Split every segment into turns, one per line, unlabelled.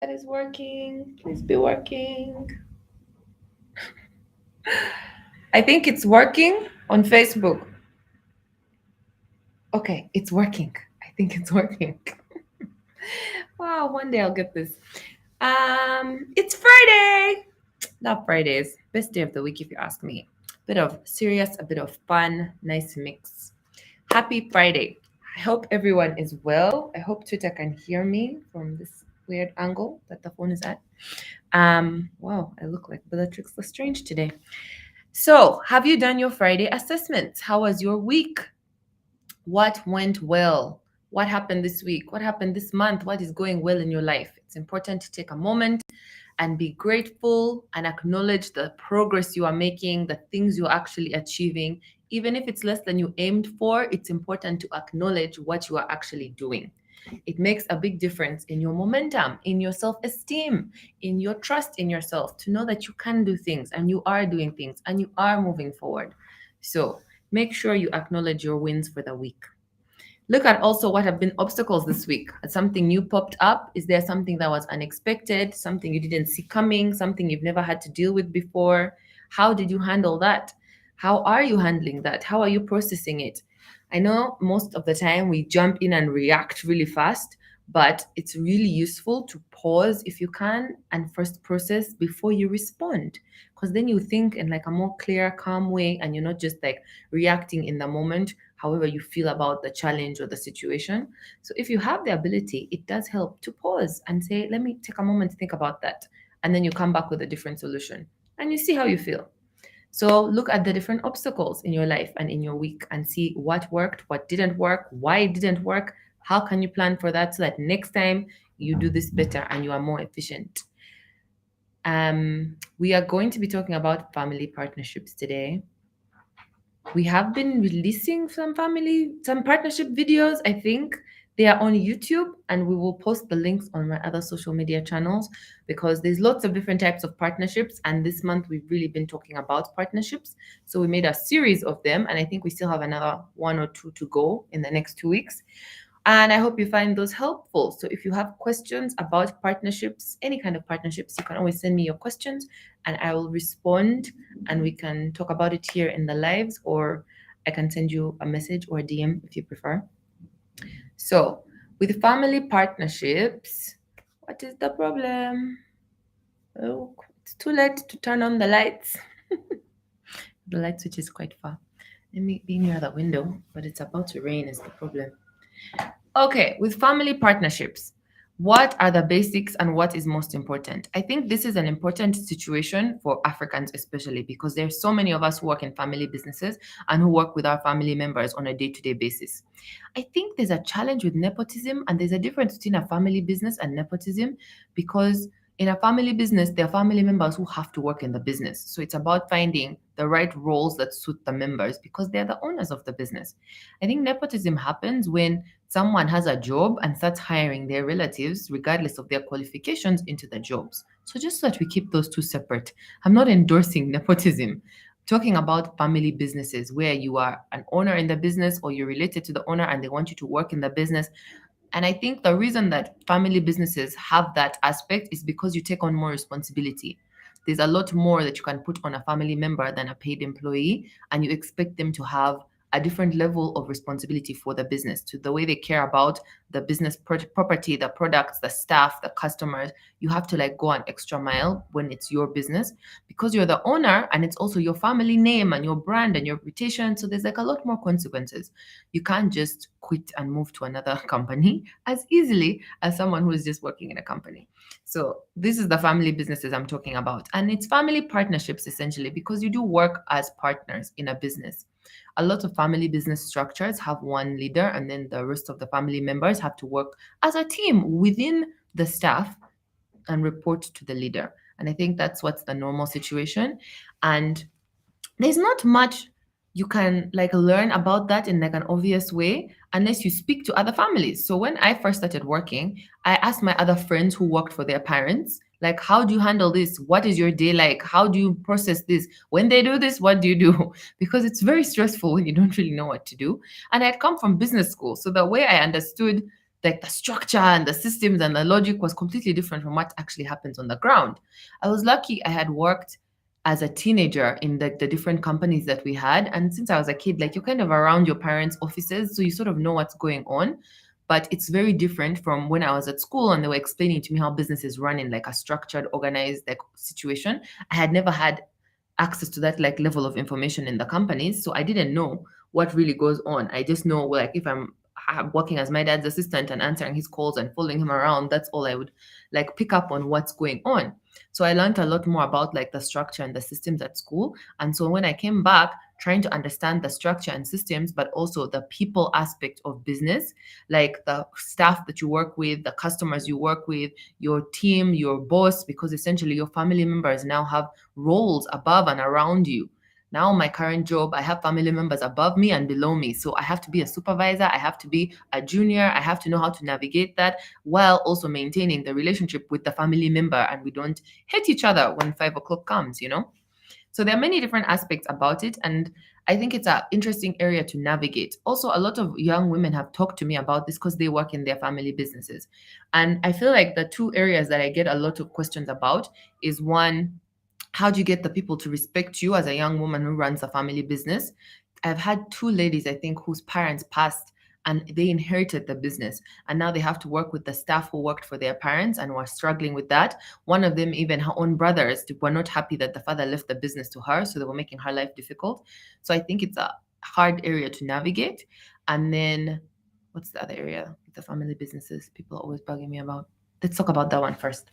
That is working. Please be working. I think it's working on Facebook. Okay, it's working. I think it's working. Wow, one day I'll get this. It's Friday. Love Fridays. Best day of the week if you ask me. Bit of serious, a bit of fun, nice mix. Happy Friday. I hope everyone is well. I hope Twitter can hear me from this weird angle that the phone is at. Wow, I look like Bellatrix Lestrange today. So, have you done your Friday assessments? How was your week? What went well? What happened this week? What happened this month? What is going well in your life? It's important to take a moment and be grateful and acknowledge the progress you are making, the things you're actually achieving. Even if it's less than you aimed for, it's important to acknowledge what you are actually doing. It makes a big difference in your momentum, in your self esteem, in your trust in yourself to know that you can do things and you are doing things and you are moving forward. So make sure you acknowledge your wins for the week. Look at also what have been obstacles this week. Has something new popped up? Is there something that was unexpected, something you didn't see coming, something you've never had to deal with before? How did you handle that? How are you handling that? How are you processing it? I know most of the time we jump in and react really fast, but it's really useful to pause if you can and first process before you respond. Because then you think in like a more clear, calm way, and you're not just like reacting in the moment however you feel about the challenge or the situation. So if you have the ability, it does help to pause and say, let me take a moment to think about that. And then you come back with a different solution and you see how you feel. So look at the different obstacles in your life and in your week and see what worked, what didn't work, why it didn't work. How can you plan for that so that next time you do this better and you are more efficient? We are going to be talking about family partnerships today. We have been releasing some partnership videos. I think they are on YouTube, and we will post the links on my other social media channels because there's lots of different types of partnerships. And this month we've really been talking about partnerships. So we made a series of them, and I think we still have another one or two to go in the next 2 weeks. And I hope you find those helpful. So if you have questions about partnerships, any kind of partnerships, you can always send me your questions and I will respond and we can talk about it here in the lives, or I can send you a message or a DM if you prefer. So with family partnerships, what is the problem? Oh, it's too late to turn on the lights. The light switch is quite far. Let me be near the window, but it's about to rain is the problem. Okay, with family partnerships, what are the basics and what is most important? I think this is an important situation for Africans, especially because there's so many of us who work in family businesses and who work with our family members on a day to day basis. I think there's a challenge with nepotism, and there's a difference between a family business and nepotism because in a family business, there are family members who have to work in the business. So it's about finding the right roles that suit the members because they're the owners of the business. I think nepotism happens when someone has a job and starts hiring their relatives, regardless of their qualifications, into the jobs. So just so that we keep those two separate, I'm not endorsing nepotism. I'm talking about family businesses where you are an owner in the business or you're related to the owner and they want you to work in the business. And I think the reason that family businesses have that aspect is because you take on more responsibility. There's a lot more that you can put on a family member than a paid employee, and you expect them to have a different level of responsibility for the business, to the way they care about the business property, the products, the staff, the customers. You have to like go an extra mile when it's your business because you're the owner and it's also your family name and your brand and your reputation. So there's like a lot more consequences. You can't just quit and move to another company as easily as someone who is just working in a company. So this is the family businesses I'm talking about. And it's family partnerships essentially because you do work as partners in a business. A lot of family business structures have one leader and then the rest of the family members have to work as a team within the staff and report to the leader. And I think that's what's the normal situation. And there's not much you can like learn about that in like an obvious way unless you speak to other families. So when I first started working, I asked my other friends who worked for their parents, like, how do you handle this? What is your day like? How do you process this? When they do this, what do you do? Because it's very stressful when you don't really know what to do. And I'd come from business school. So the way I understood like the structure and the systems and the logic was completely different from what actually happens on the ground. I was lucky I had worked as a teenager in the different companies that we had. And since I was a kid, like you're kind of around your parents' offices, so you sort of know what's going on. But it's very different from when I was at school and they were explaining to me how businesses run in like a structured, organized like situation. I had never had access to that like level of information in the companies, so I didn't know what really goes on. I just know like if I'm working as my dad's assistant and answering his calls and following him around, that's all I would like pick up on what's going on. So I learned a lot more about like the structure and the systems at school. And so when I came back, trying to understand the structure and systems, but also the people aspect of business, like the staff that you work with, the customers you work with, your team, your boss, because essentially your family members now have roles above and around you. Now, my current job, I have family members above me and below me. So I have to be a supervisor, I have to be a junior, I have to know how to navigate that while also maintaining the relationship with the family member. And we don't hit each other when 5 o'clock comes, you know? So there are many different aspects about it. And I think it's an interesting area to navigate. Also, a lot of young women have talked to me about this because they work in their family businesses. And I feel like the two areas that I get a lot of questions about is one, how do you get the people to respect you as a young woman who runs a family business? I've had two ladies, I think, whose parents passed and they inherited the business. And now they have to work with the staff who worked for their parents and were struggling with that. One of them, even her own brothers, were not happy that the father left the business to her. So they were making her life difficult. So I think it's a hard area to navigate. And then what's the other area with the family businesses people are always bugging me about? Let's talk about that one first.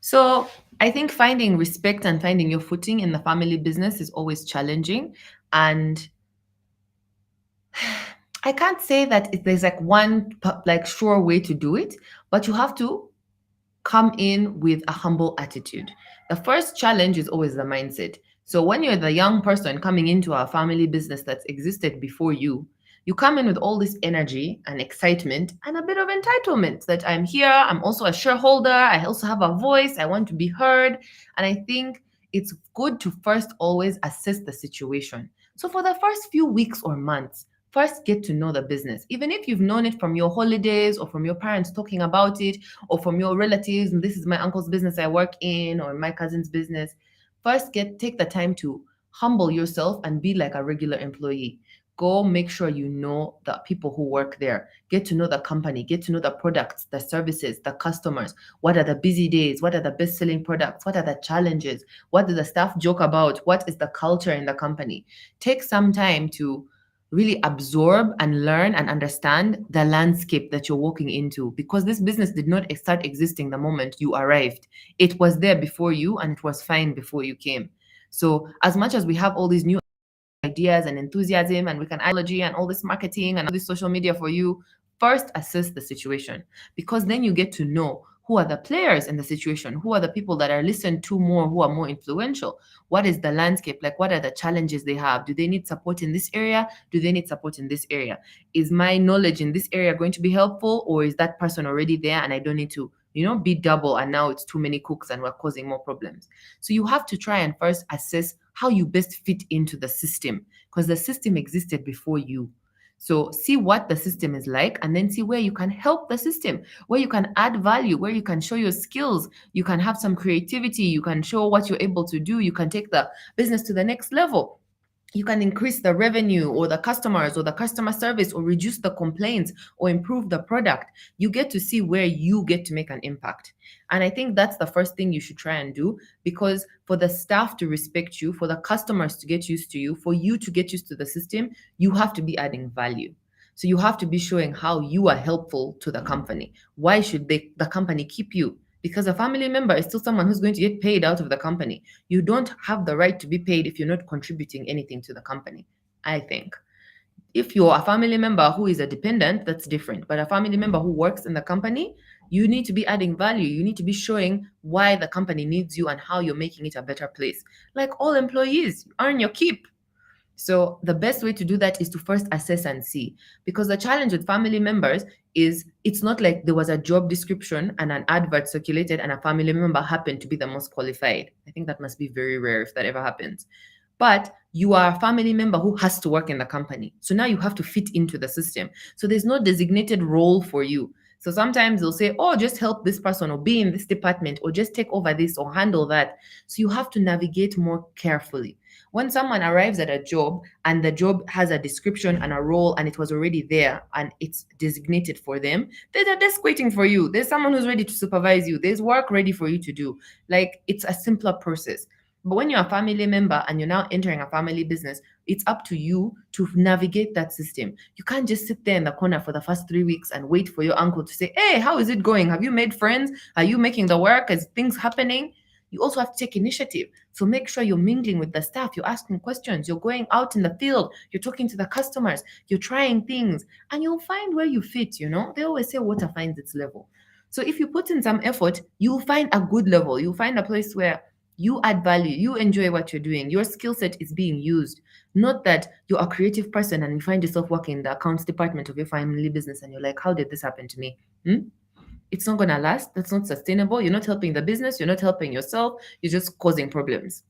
So I think finding respect and finding your footing in the family business is always challenging. And I can't say that there's like one like sure way to do it, but you have to come in with a humble attitude. The first challenge is always the mindset. So when you're the young person coming into a family business that's existed before you come in with all this energy and excitement and a bit of entitlement that I'm here, I'm also a shareholder, I also have a voice, I want to be heard. And I think it's good to first always assess the situation. So for the first few weeks or months, first get to know the business. Even if you've known it from your holidays or from your parents talking about it or from your relatives, and this is my uncle's business I work in or my cousin's business, first take the time to humble yourself and be like a regular employee. Go make sure you know the people who work there. Get to know the company, get to know the products, the services, the customers. What are the busy days? What are the best selling products? What are the challenges? What do the staff joke about? What is the culture in the company? Take some time to really absorb and learn and understand the landscape that you're walking into, because this business did not start existing the moment you arrived. It was there before you and it was fine before you came. So as much as we have all these new ideas and enthusiasm and we can ideology and all this marketing and all this social media for you, first assess the situation, because then you get to know who are the players in the situation, who are the people that are listened to more, who are more influential. What is the landscape like? What are the challenges they have? Do they need support in this area? Do they need support in this area? Is my knowledge in this area going to be helpful, or is that person already there and I don't need to be double and now it's too many cooks and we're causing more problems? So you have to try and first assess how you best fit into the system, because the system existed before you. So see what the system is like and then see where you can help the system, where you can add value, where you can show your skills, you can have some creativity, you can show what you're able to do, you can take the business to the next level. You can increase the revenue or the customers or the customer service or reduce the complaints or improve the product. You get to see where you get to make an impact. And I think that's the first thing you should try and do, because for the staff to respect you, for the customers to get used to you, for you to get used to the system, you have to be adding value. So you have to be showing how you are helpful to the company. Why should the company keep you? Because a family member is still someone who's going to get paid out of the company. You don't have the right to be paid if you're not contributing anything to the company, I think. If you're a family member who is a dependent, that's different. But a family member who works in the company, you need to be adding value. You need to be showing why the company needs you and how you're making it a better place. Like all employees, earn your keep. So the best way to do that is to first assess and see, because the challenge with family members is it's not like there was a job description and an advert circulated and a family member happened to be the most qualified. I think that must be very rare if that ever happens. but you are a family member who has to work in the company. So now you have to fit into the system. So there's no designated role for you. So sometimes they'll say, oh, just help this person or be in this department or just take over this or handle that. So you have to navigate more carefully. When someone arrives at a job and the job has a description and a role and it was already there and it's designated for them, there's a desk waiting for you. There's someone who's ready to supervise you. There's work ready for you to do. Like, it's a simpler process. But when you're a family member and you're now entering a family business, it's up to you to navigate that system. You can't just sit there in the corner for the first 3 weeks and wait for your uncle to say, hey, how is it going? Have you made friends? Are you making the work? Is things happening? You also have to take initiative. So make sure you're mingling with the staff, you're asking questions, you're going out in the field, you're talking to the customers, you're trying things, and you'll find where you fit, you know? They always say water finds its level. So if you put in some effort, you'll find a good level. You'll find a place where you add value, you enjoy what you're doing, your skill set is being used. Not that you're a creative person and you find yourself working in the accounts department of your family business and you're like, how did this happen to me? It's not going to last. That's not sustainable. You're not helping the business. You're not helping yourself. You're just causing problems.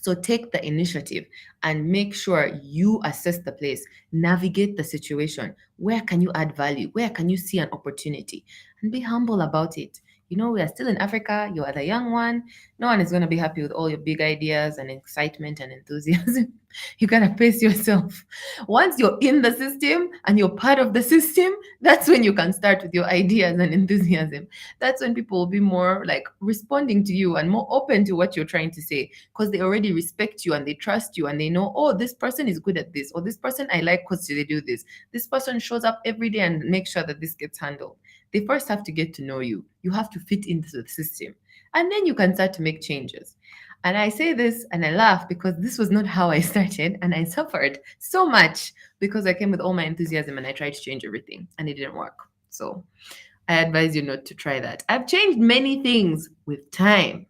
So take the initiative and make sure you assess the place, navigate the situation. Where can you add value? Where can you see an opportunity? And be humble about it. You know, we are still in Africa. You are the young one. No one is going to be happy with all your big ideas and excitement and enthusiasm. You got to pace yourself. Once you're in the system and you're part of the system, that's when you can start with your ideas and enthusiasm. That's when people will be more like responding to you and more open to what you're trying to say, because they already respect you and they trust you and they know, oh, this person is good at this, or this person I like because they do this. This person shows up every day and makes sure that this gets handled. They first have to get to know you. You have to fit into the system. And then you can start to make changes. And I say this and I laugh because this was not how I started, and I suffered so much because I came with all my enthusiasm and I tried to change everything and it didn't work. So I advise you not to try that. I've changed many things with time.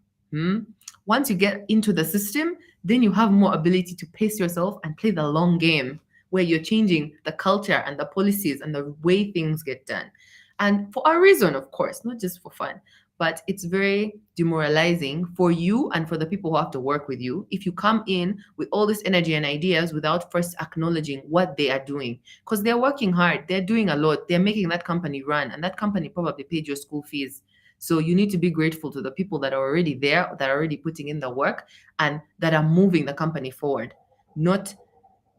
Once you get into the system, then you have more ability to pace yourself and play the long game where you're changing the culture and the policies and the way things get done. And for a reason, of course, not just for fun. But it's very demoralizing for you and for the people who have to work with you if you come in with all this energy and ideas without first acknowledging what they are doing. Because they're working hard, they're doing a lot, they're making that company run, and that company probably paid your school fees. So you need to be grateful to the people that are already there, that are already putting in the work, and that are moving the company forward. Not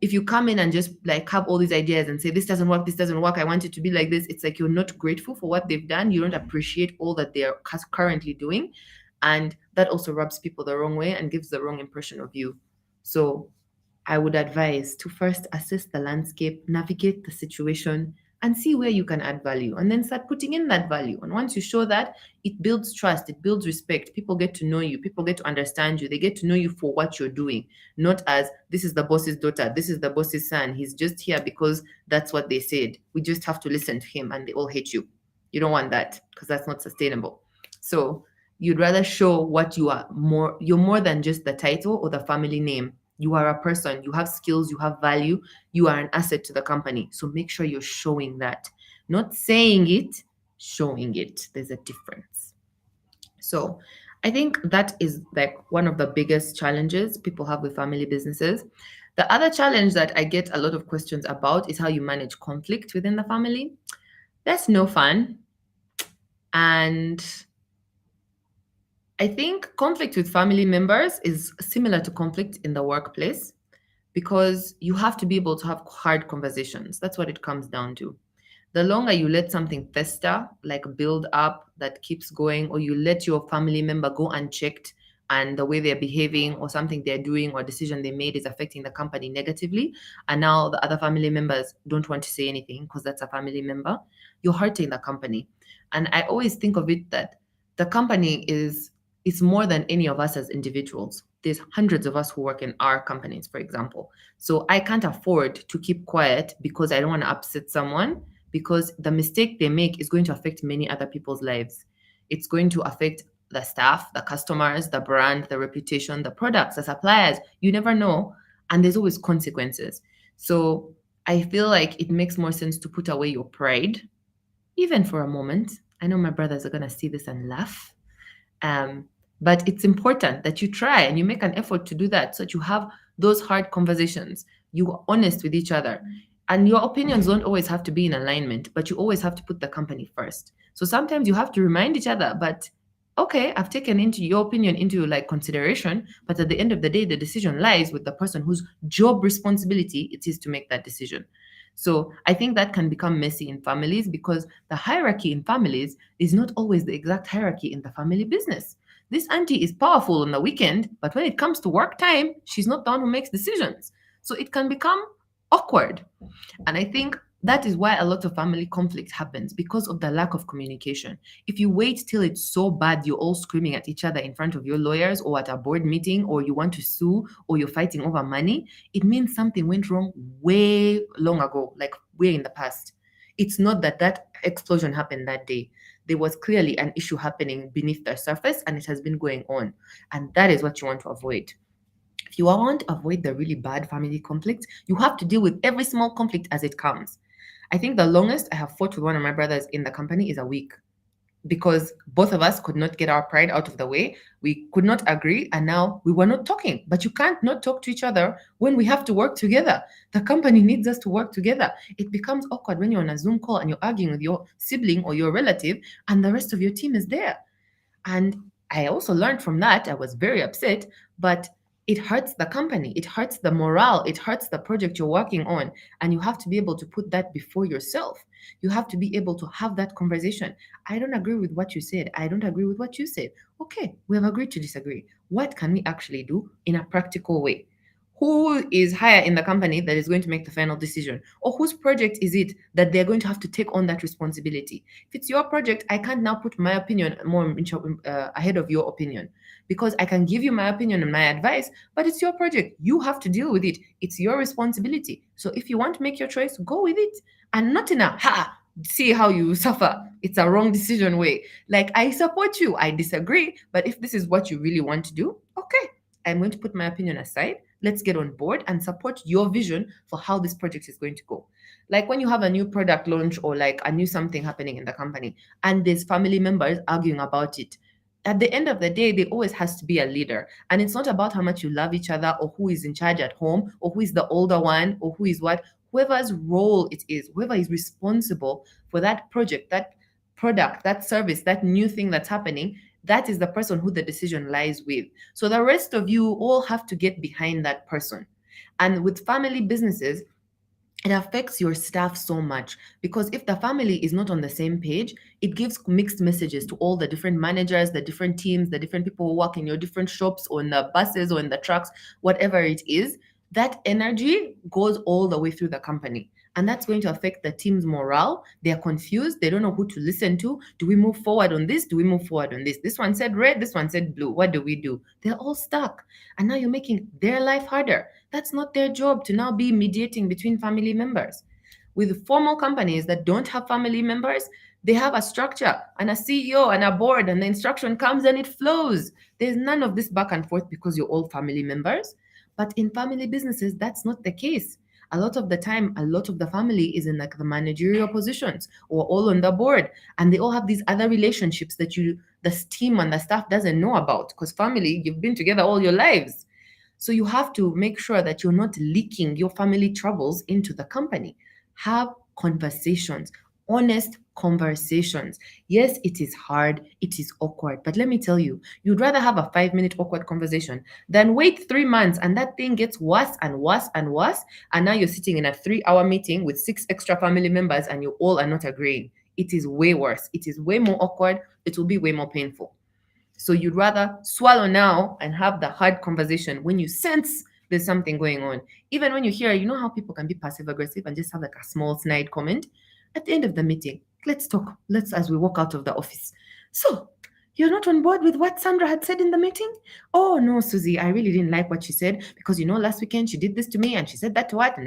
if you come in and just like have all these ideas and say this doesn't work, I want it to be like this, it's like you're not grateful for what they've done. You don't appreciate all that they're currently doing, and that also rubs people the wrong way and gives the wrong impression of you. So I would advise to first assess the landscape, navigate the situation, and see where you can add value, and then start putting in that value. And once you show that, it builds trust, it builds respect. People get to know you, people get to understand you, they get to know you for what you're doing, not as this is the boss's daughter, this is the boss's son, he's just here because that's what they said. We just have to listen to him and they all hate you. You don't want that because that's not sustainable. So you'd rather show what you are more, you're more than just the title or the family name. You are a person, you have skills, you have value, you are an asset to the company. So make sure you're showing that. Not saying it, showing it. There's a difference. So I think that is like one of the biggest challenges people have with family businesses. The other challenge that I get a lot of questions about is how you manage conflict within the family. That's no fun. And I think conflict with family members is similar to conflict in the workplace because you have to be able to have hard conversations. That's what it comes down to. The longer you let something fester, like build up that keeps going, or you let your family member go unchecked and the way they're behaving or something they're doing or decision they made is affecting the company negatively, and now the other family members don't want to say anything because that's a family member, you're hurting the company. And I always think of it that the company is it's more than any of us as individuals. There's hundreds of us who work in our companies, for example. So I can't afford to keep quiet because I don't want to upset someone, because the mistake they make is going to affect many other people's lives. It's going to affect the staff, the customers, the brand, the reputation, the products, the suppliers. You never know. And there's always consequences. So I feel like it makes more sense to put away your pride, even for a moment. I know my brothers are going to see this and laugh. But it's important that you try and you make an effort to do that so that you have those hard conversations. You are honest with each other. And your opinions don't always have to be in alignment, but you always have to put the company first. So sometimes you have to remind each other, but okay, I've taken into your opinion into like consideration, but at the end of the day, the decision lies with the person whose job responsibility it is to make that decision. So I think that can become messy in families because the hierarchy in families is not always the exact hierarchy in the family business. This auntie is powerful on the weekend, but when it comes to work time, she's not the one who makes decisions. So it can become awkward. And I think that is why a lot of family conflict happens because of the lack of communication. If you wait till it's so bad, you're all screaming at each other in front of your lawyers or at a board meeting, or you want to sue, or you're fighting over money, it means something went wrong way long ago, like way in the past. It's not that that explosion happened that day. There was clearly an issue happening beneath the surface and it has been going on. And that is what you want to avoid. If you want to avoid the really bad family conflict, you have to deal with every small conflict as it comes. I think the longest I have fought with one of my brothers in the company is a week because both of us could not get our pride out of the way. We could not agree, and now we were not talking. But you can't not talk to each other when we have to work together. The company needs us to work together. It becomes awkward when you're on a Zoom call and you're arguing with your sibling or your relative, and the rest of your team is there. And I also learned from that. I was very upset, but it hurts the company, it hurts the morale, it hurts the project you're working on. And you have to be able to put that before yourself. You have to be able to have that conversation. I don't agree with what you said. I don't agree with what you said. Okay, we have agreed to disagree. What can we actually do in a practical way? Who is higher in the company that is going to make the final decision? Or whose project is it that they're going to have to take on that responsibility? If it's your project, I can't now put my opinion more ahead of your opinion because I can give you my opinion and my advice, but it's your project. You have to deal with it. It's your responsibility. So if you want to make your choice, go with it and not in a see how you suffer. It's a wrong decision way. Like, I support you, I disagree, but if this is what you really want to do, okay, I'm going to put my opinion aside. Let's get on board and support your vision for how this project is going to go. Like when you have a new product launch or like a new something happening in the company and there's family members arguing about it. At the end of the day, there always has to be a leader. And it's not about how much you love each other or who is in charge at home or who is the older one or who is what. Whoever's role it is, whoever is responsible for that project, that product, that service, that new thing that's happening, that is the person who the decision lies with. So the rest of you all have to get behind that person. And with family businesses, it affects your staff so much because if the family is not on the same page, it gives mixed messages to all the different managers, the different teams, the different people who work in your different shops or in the buses or in the trucks, whatever it is. That energy goes all the way through the company. And that's going to affect the team's morale. They're confused. They don't know who to listen to. Do we move forward on this? Do we move forward on this? This one said red. This one said blue. What do we do? They're all stuck. And now you're making their life harder. That's not their job to now be mediating between family members. With formal companies that don't have family members, they have a structure and a CEO and a board, and the instruction comes and it flows. There's none of this back and forth because you're all family members. But in family businesses, that's not the case. A lot of the time, a lot of the family is in like the managerial positions or all on the board, and they all have these other relationships that the team and the staff doesn't know about because family, you've been together all your lives. So you have to make sure that you're not leaking your family troubles into the company. Have conversations, honest conversations. Yes, it is hard, it is awkward, but let me tell you, you'd rather have a 5-minute awkward conversation than wait 3 months and that thing gets worse and worse and worse. And now you're sitting in a 3-hour meeting with 6 extra family members and you all are not agreeing. It is way worse. It is way more awkward. It will be way more painful. So you'd rather swallow now and have the hard conversation when you sense there's something going on. Even when you hear, you know how people can be passive aggressive and just have like a small snide comment at the end of the meeting. Let's talk. Let's, as we walk out of the office. So you're not on board with what Sandra had said in the meeting? Oh no, Susie, I really didn't like what she said because last weekend she did this to me and she said that to what?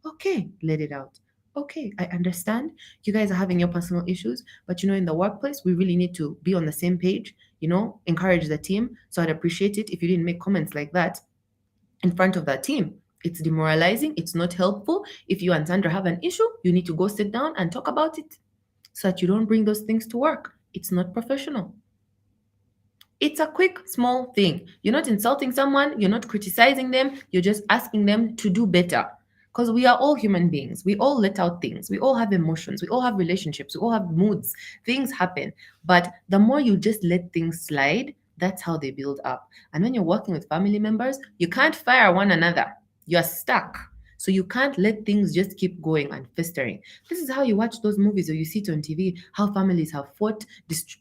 Okay, let it out. Okay, I understand. You guys are having your personal issues, but in the workplace, we really need to be on the same page, encourage the team. So I'd appreciate it if you didn't make comments like that in front of that team. It's demoralizing. It's not helpful. If you and Sandra have an issue, you need to go sit down and talk about it so that you don't bring those things to work. It's not professional. It's a quick, small thing. You're not insulting someone, you're not criticizing them, you're just asking them to do better. Because we are all human beings. We all let out things. We all have emotions. We all have relationships. We all have moods. Things happen. But the more you just let things slide, that's how they build up. And when you're working with family members, you can't fire one another. You're stuck. So you can't let things just keep going and festering. This is how you watch those movies or you see it on TV, how families have fought,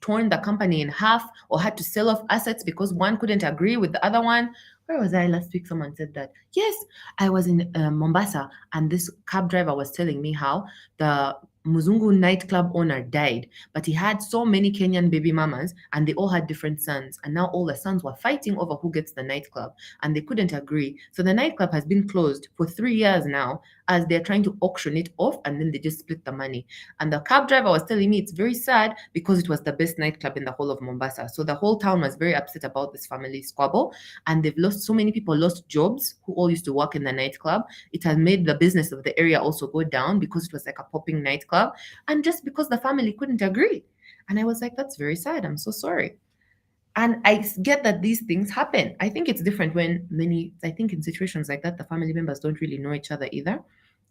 torn the company in half, or had to sell off assets because one couldn't agree with the other one. Where was I last week? Someone said that. Yes, I was in Mombasa, and this cab driver was telling me how the Muzungu nightclub owner died, but he had so many Kenyan baby mamas, and they all had different sons, and now all the sons were fighting over who gets the nightclub, and they couldn't agree. So the nightclub has been closed for 3 years now, as they're trying to auction it off, and then they just split the money. And the cab driver was telling me it's very sad because it was the best nightclub in the whole of Mombasa. So the whole town was very upset about this family squabble, and they've lost so many people, lost jobs who all used to work in the nightclub. It has made the business of the area also go down because it was like a popping nightclub, and just because the family couldn't agree. And I was like, that's very sad. I'm so sorry. And I get that these things happen. I think it's different when I think in situations like that, the family members don't really know each other either.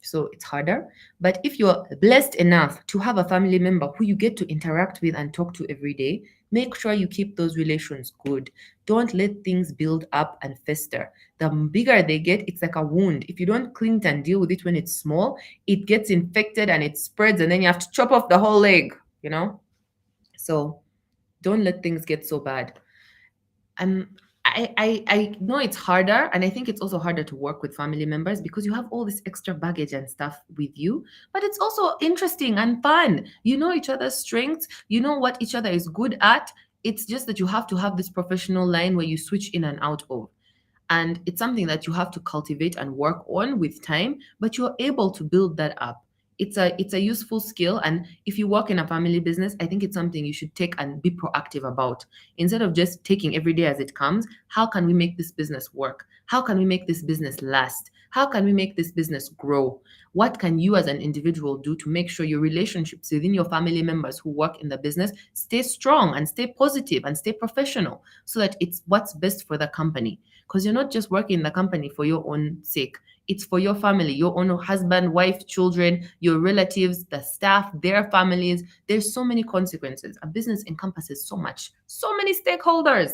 So it's harder. But if you're blessed enough to have a family member who you get to interact with and talk to every day, make sure you keep those relations good. Don't let things build up and fester. The bigger they get, it's like a wound. If you don't clean it and deal with it when it's small, it gets infected and it spreads, and then you have to chop off the whole leg, you know? So don't let things get so bad. um I know it's harder, and I think it's also harder to work with family members because you have all this extra baggage and stuff with you, but it's also interesting and fun. You know each other's strengths, you know what each other is good at. It's just that you have to have this professional line where you switch in and out of, and it's something that you have to cultivate and work on with time, but you're able to build that up. It's a useful skill, and if you work in a family business, I think it's something you should take and be proactive about. Instead of just taking every day as it comes, how can we make this business work? How can we make this business last? How can we make this business grow? What can you as an individual do to make sure your relationships within your family members who work in the business stay strong and stay positive and stay professional, so that it's what's best for the company? Because you're not just working in the company for your own sake. It's for your family, your own husband, wife, children, your relatives, the staff, their families. There's so many consequences. A business encompasses so much, so many stakeholders.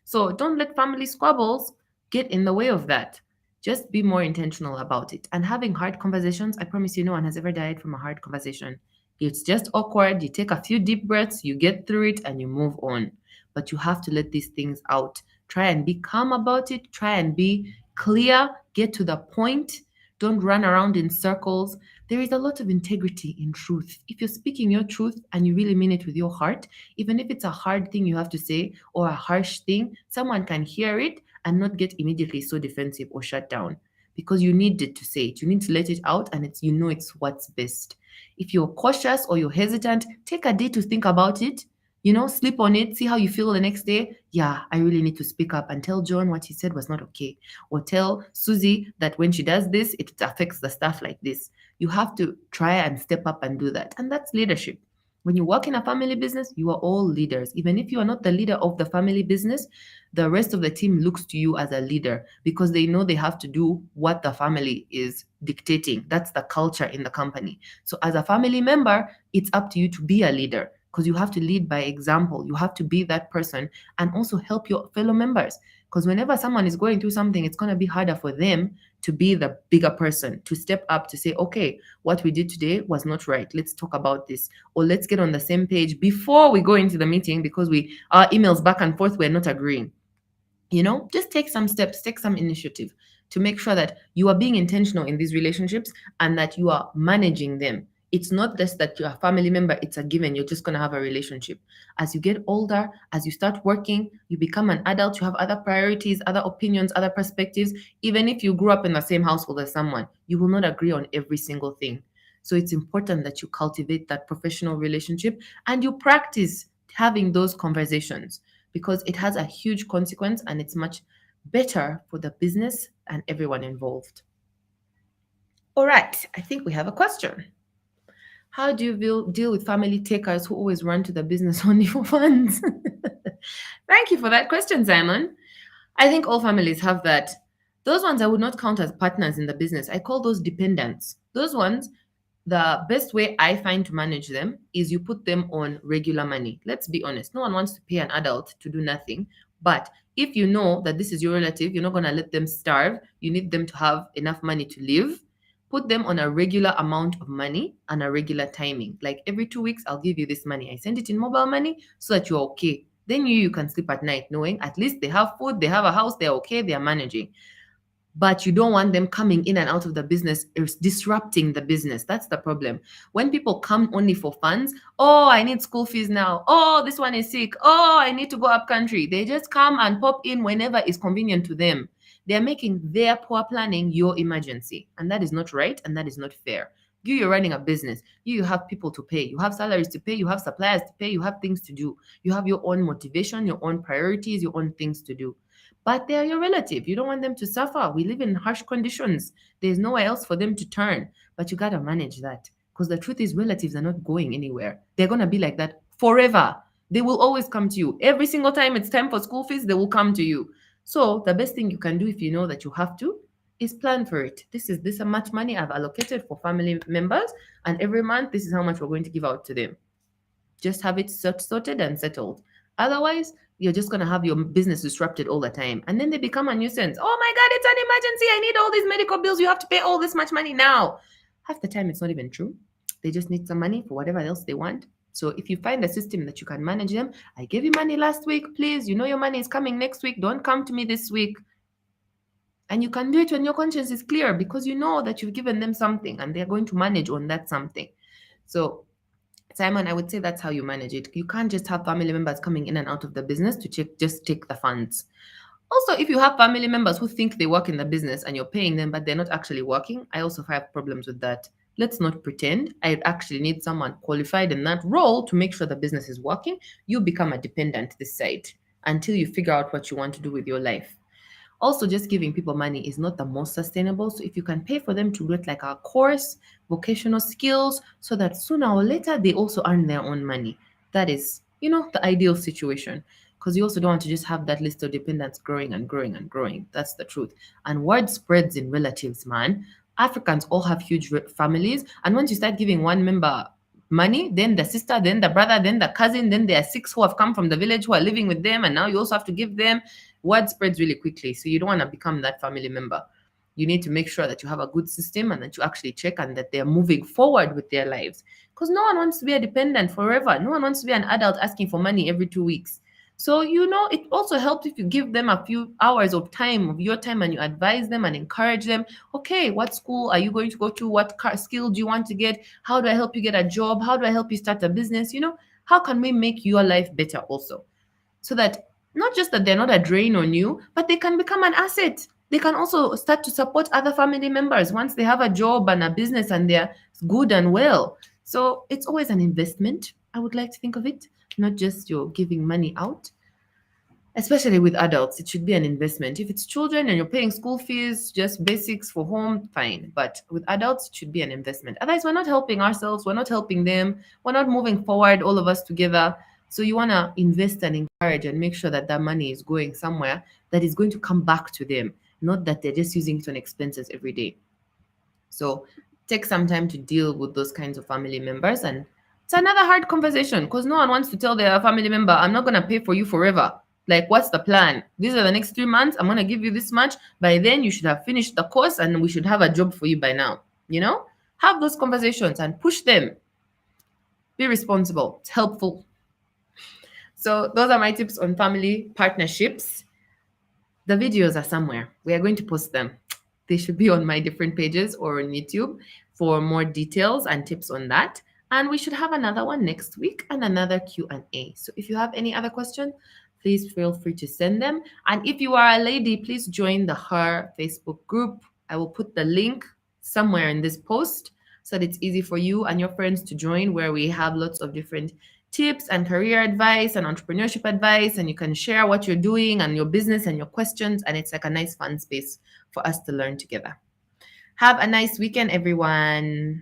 So don't let family squabbles get in the way of that. Just be more intentional about it. And having hard conversations, I promise you, no one has ever died from a hard conversation. It's just awkward. You take a few deep breaths, you get through it, and you move on. But you have to let these things out. Try and be calm about it. Try and be clear. Get to the point. Don't run around in circles. There is a lot of integrity in truth. If you're speaking your truth and you really mean it with your heart, even if it's a hard thing you have to say or a harsh thing, someone can hear it and not get immediately so defensive or shut down, because you needed to say it. You need to let it out, and it's what's best. If you're cautious or you're hesitant, take a day to think about it. Sleep on it, see how you feel the next day. Yeah, I really need to speak up and tell John what he said was not okay. Or tell Susie that when she does this, it affects the staff like this. You have to try and step up and do that. And that's leadership. When you work in a family business, you are all leaders. Even if you are not the leader of the family business, the rest of the team looks to you as a leader because they know they have to do what the family is dictating. That's the culture in the company. So as a family member, it's up to you to be a leader, because you have to lead by example. You have to be that person and also help your fellow members. Because whenever someone is going through something, it's going to be harder for them to be the bigger person, to step up, to say, okay, what we did today was not right. Let's talk about this. Or let's get on the same page before we go into the meeting, because our emails back and forth, we're not agreeing. Just take some steps, take some initiative to make sure that you are being intentional in these relationships and that you are managing them. It's not just that you're a family member, it's a given, you're just going to have a relationship. As you get older, as you start working, you become an adult, you have other priorities, other opinions, other perspectives. Even if you grew up in the same household as someone, you will not agree on every single thing. So it's important that you cultivate that professional relationship and you practice having those conversations, because it has a huge consequence and it's much better for the business and everyone involved. All right, I think we have a question. How do you deal with family takers who always run to the business only for funds? Thank you for that question, Simon. I think all families have that. Those ones I would not count as partners in the business. I call those dependents. Those ones, the best way I find to manage them is you put them on regular money. Let's be honest. No one wants to pay an adult to do nothing. But if you know that this is your relative, you're not going to let them starve. You need them to have enough money to live. Put them on a regular amount of money and a regular timing. Like every 2 weeks, I'll give you this money. I send it in mobile money so that you're okay. Then you can sleep at night knowing at least they have food, they have a house, they're okay, they're managing. But you don't want them coming in and out of the business, it's disrupting the business. That's the problem. When people come only for funds, oh, I need school fees now. Oh, this one is sick. Oh, I need to go up country. They just come and pop in whenever it's convenient to them. They're making their poor planning your emergency. And that is not right and that is not fair. You're running a business. You have people to pay. You have salaries to pay. You have suppliers to pay. You have things to do. You have your own motivation, your own priorities, your own things to do. But they are your relative. You don't want them to suffer. We live in harsh conditions. There's nowhere else for them to turn. But you got to manage that. Because the truth is, relatives are not going anywhere. They're going to be like that forever. They will always come to you. Every single time it's time for school fees, they will come to you. So the best thing you can do if you know that you have to is plan for it. This is how much money I've allocated for family members, and every month this is how much we're going to give out to them. Just have it sorted and settled. Otherwise, you're just going to have your business disrupted all the time. And then they become a nuisance. Oh my God, it's an emergency. I need all these medical bills. You have to pay all this much money now. Half the time, it's not even true. They just need some money for whatever else they want. So if you find a system that you can manage them, I gave you money last week, please. You know your money is coming next week. Don't come to me this week. And you can do it when your conscience is clear because you know that you've given them something and they're going to manage on that something. So Simon, I would say that's how you manage it. You can't just have family members coming in and out of the business to just take the funds. Also, if you have family members who think they work in the business and you're paying them, but they're not actually working, I also have problems with that. Let's not pretend. I actually need someone qualified in that role to make sure the business is working. You become a dependent this side until you figure out what you want to do with your life. Also, just giving people money is not the most sustainable. So if you can pay for them to get like a course, vocational skills, so that sooner or later they also earn their own money. That is, the ideal situation. Because you also don't want to just have that list of dependents growing and growing and growing. That's the truth. And word spreads in relatives, man. Africans all have huge families. And once you start giving one member money, then the sister, then the brother, then the cousin, then there are six who have come from the village who are living with them. And now you also have to give them. Word spreads really quickly. So you don't want to become that family member. You need to make sure that you have a good system and that you actually check and that they're moving forward with their lives. Because no one wants to be a dependent forever. No one wants to be an adult asking for money every 2 weeks. So, it also helps if you give them a few hours of time, of your time, and you advise them and encourage them. Okay, what school are you going to go to? What skill do you want to get? How do I help you get a job? How do I help you start a business? How can we make your life better also? So that not just that they're not a drain on you, but they can become an asset. They can also start to support other family members once they have a job and a business and they're good and well. So it's always an investment. I would like to think of it, not just you're giving money out. Especially with adults, it should be an investment. If it's children and you're paying school fees, just basics for home, fine. But with adults, it should be an investment. Otherwise, we're not helping ourselves, we're not helping them, we're not moving forward, all of us together. So you want to invest and encourage and make sure that that money is going somewhere that is going to come back to them, not that they're just using it on expenses every day. So take some time to deal with those kinds of family members. And it's another hard conversation because no one wants to tell their family member, I'm not going to pay for you forever. Like, what's the plan? These are the next 3 months. I'm going to give you this much. By then, you should have finished the course and we should have a job for you by now. Have those conversations and push them. Be responsible. It's helpful. So those are my tips on family partnerships. The videos are somewhere. We are going to post them. They should be on my different pages or on YouTube for more details and tips on that. And we should have another one next week and another Q&A. So if you have any other questions, please feel free to send them. And if you are a lady, please join the Her Facebook group. I will put the link somewhere in this post so that it's easy for you and your friends to join, where we have lots of different tips and career advice and entrepreneurship advice, and you can share what you're doing and your business and your questions, and it's like a nice fun space for us to learn together. Have a nice weekend, everyone.